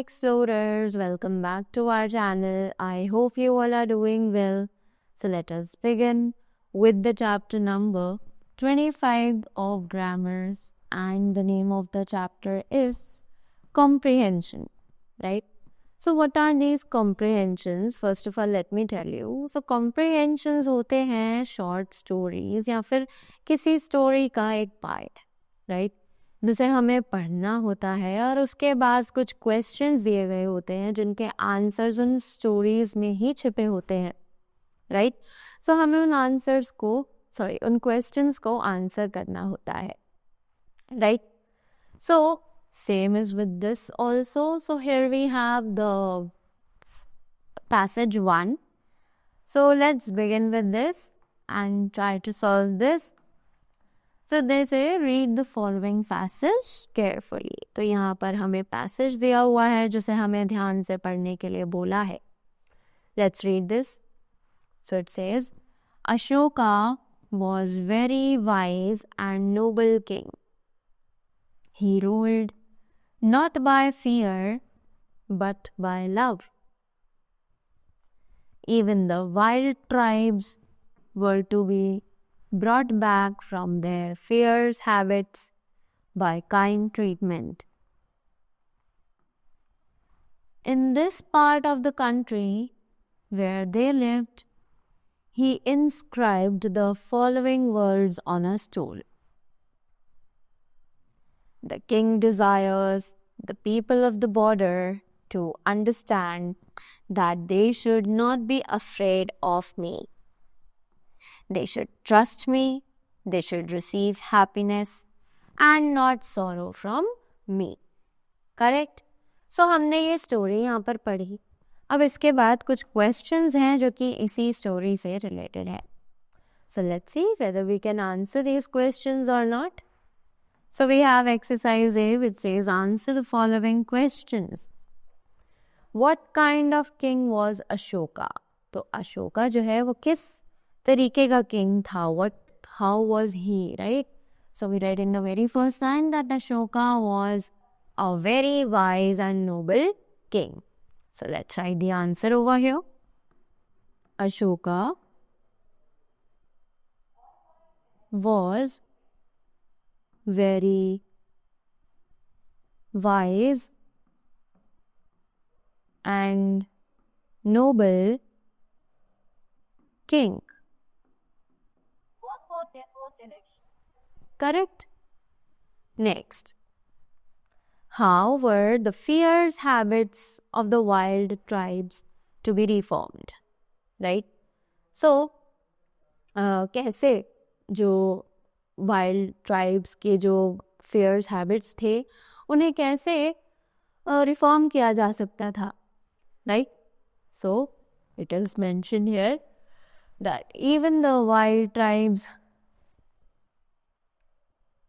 explorers, welcome back to our channel. I hope you all are doing well. So let us begin with the chapter number 25 of grammars, and the name of the chapter is comprehension, right? So what are these comprehensions? First of all, let me tell you. So comprehensions होते हैं short stories या फिर किसी story का एक part, right? जिसे हमें पढ़ना होता है और उसके बाद कुछ क्वेश्चंस दिए गए होते हैं जिनके आंसर्स उन स्टोरीज में ही छिपे होते हैं, राइट? सो हमें उन क्वेश्चंस को आंसर करना होता है, right? So same is with this also. So here we have the passage 1. So let's begin with this and try to solve this. So they say read the following passage carefully. तो यहाँ पर हमें passage दिया हुआ है जिसे हमें ध्यान से पढ़ने के लिए बोला है. Let's read this. So it says, Ashoka was very wise and noble king. He ruled not by fear but by love. Even the wild tribes were to be brought back from their fierce habits by kind treatment. In this part of the country where they lived, he inscribed the following words on a stone. The king desires the people of the border to understand that they should not be afraid of me. They should trust me, they should receive happiness and not sorrow from me. Correct? So हमने ये story यहाँ पर पढ़ी. अब इसके बाद कुछ questions हैं जो कि इसी स्टोरी से रिलेटेड है. So let's see whether we can answer these questions or not. So we have exercise A which says answer the following questions. What kind of king was Ashoka? तो अशोका जो है वो किस तरीके का किंग था? How was he, right? So we read in the very first line that Ashoka was a very wise and noble king. So let's write the answer over here. Ashoka was very wise and noble king. Correct? Next. How were the fierce habits of the wild tribes to be reformed? Right? So, कैसे जो wild tribes के जो fierce habits थे उन्हें कैसे reform किया जा सकता था? Right? So, it is mentioned here that even the wild tribes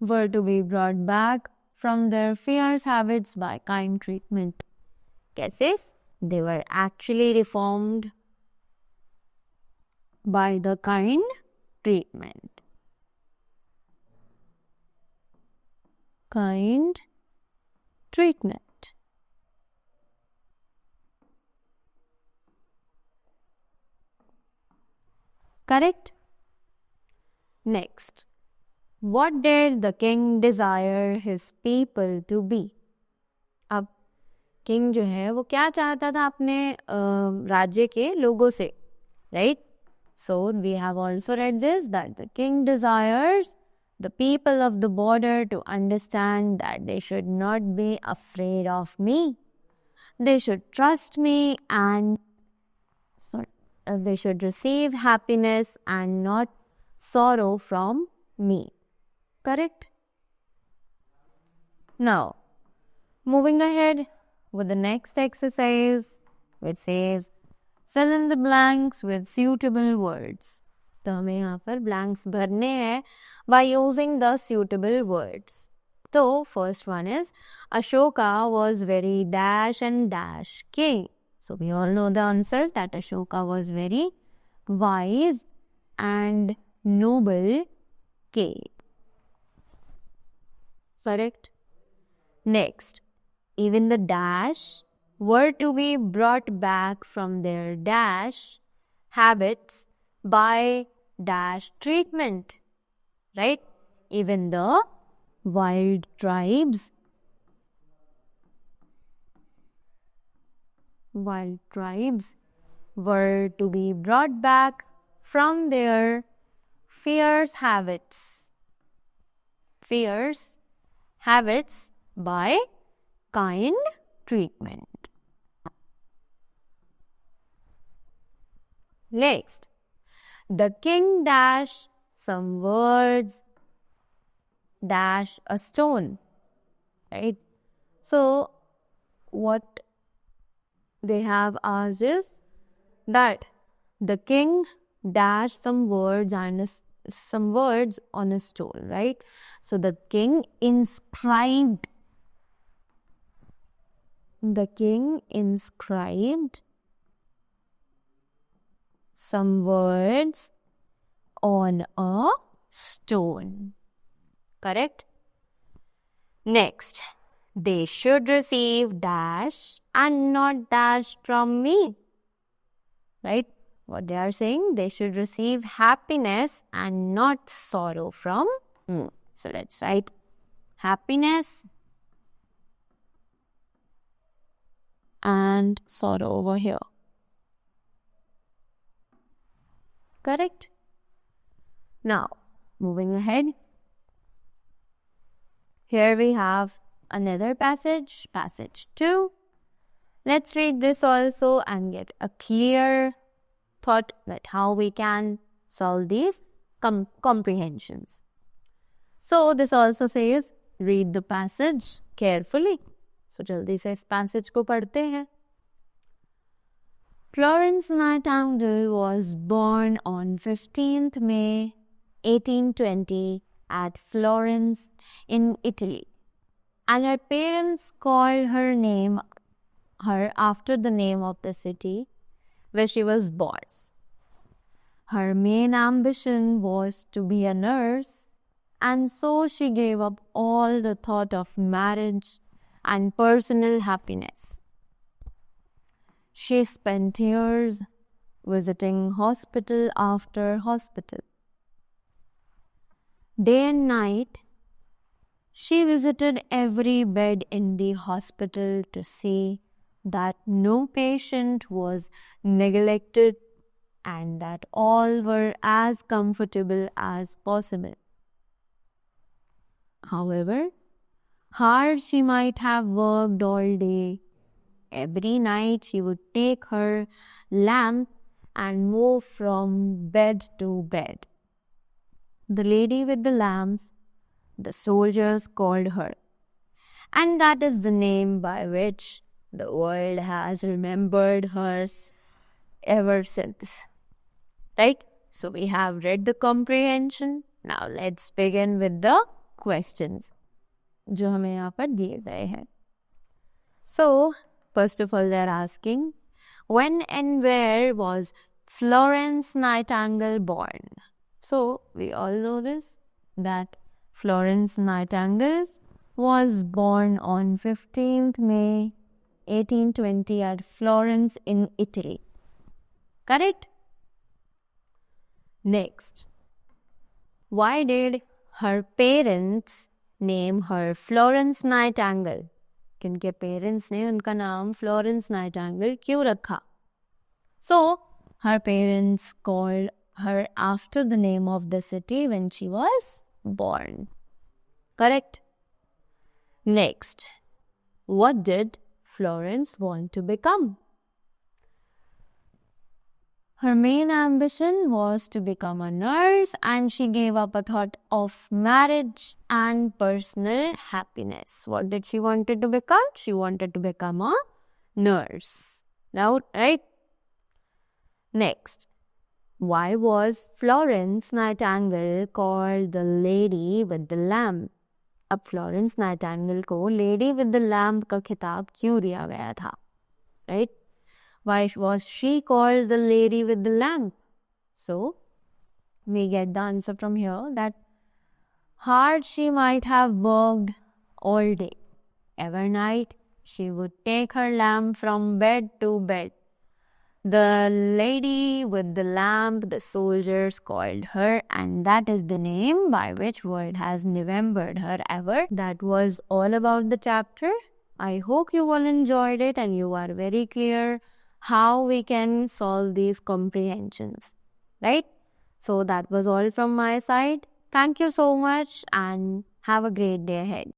were to be brought back from their fierce habits by kind treatment. कैसे? They were actually reformed by the kind treatment. Kind treatment. Correct? Next. What did the king desire his people to be? अब king जो है वो क्या चाहता था अपने राज्य के लोगों से, right? So we have also read this that the king desires the people of the border to understand that they should not be afraid of me. They should trust me and they should receive happiness and not sorrow from me. Correct? Now, moving ahead with the next exercise, which says fill in the blanks with suitable words. तो हमें यहाँ पर blanks भरने हैं by using the suitable words. So, first one is Ashoka was very dash and dash king. So, we all know the answers that Ashoka was very wise and noble king. Correct? Next, even the dash were to be brought back from their dash habits by dash treatment, right? Even the wild tribes were to be brought back from their fierce habits by kind treatment. Next, the king dash some words dash a stone, right? So what they have asked is that the king dashed some words on a stone, right? So the king inscribed some words on a stone. Correct? Next, they should receive dash and not dash from me. Right? What they are saying, they should receive happiness and not sorrow from me. So let's write happiness and sorrow over here. Correct? Now, moving ahead. Here we have another passage 2. Let's read this also and get a clear thought that how we can solve these comprehensions. So this also says, read the passage carefully. So jaldi se is passage ko padhte hain. Florence Nightingale was born on 15th May 1820 at Florence in Italy, and her parents called her after the name of the city where she was born. Her main ambition was to be a nurse, and so she gave up all the thought of marriage and personal happiness. She spent years visiting hospital after hospital. Day and night, she visited every bed in the hospital to see that no patient was neglected and that all were as comfortable as possible. However, hard she might have worked all day, every night she would take her lamp and move from bed to bed. The lady with the lamps, the soldiers called her, and that is the name by which the world has remembered her ever since. Right? So we have read the comprehension. Now let's begin with the questions जो हमें यहाँ पर दिए गए हैं. So first of all, they're asking, when and where was Florence Nightingale born? So we all know this, that Florence Nightingale was born on 15th May 1820 at Florence in Italy. Correct? Next, why did her parents name her Florence Nightingale? किनके parents ने उनका नाम Florence Nightingale क्यों रखा? So, her parents called her after the name of the city when she was born. Correct? Next, what did Florence want to become? Her main ambition was to become a nurse, and she gave up a thought of marriage and personal happiness. What did she wanted to become? She wanted to become a nurse. Now, right? Next, why was Florence Nightingale called the lady with the lamp? अब Florence Nightingale को lady with the lamp का खिताब क्यों दिया गया था? Right? Why was she called the lady with the lamp? So, we get the answer from here that hard she might have worked all day, every night she would take her lamp from bed to bed. The lady with the lamp, the soldiers called her, and that is the name by which world has remembered her ever. That was all about the chapter. I hope you all enjoyed it and you are very clear how we can solve these comprehensions, right? So that was all from my side. Thank you so much and have a great day ahead.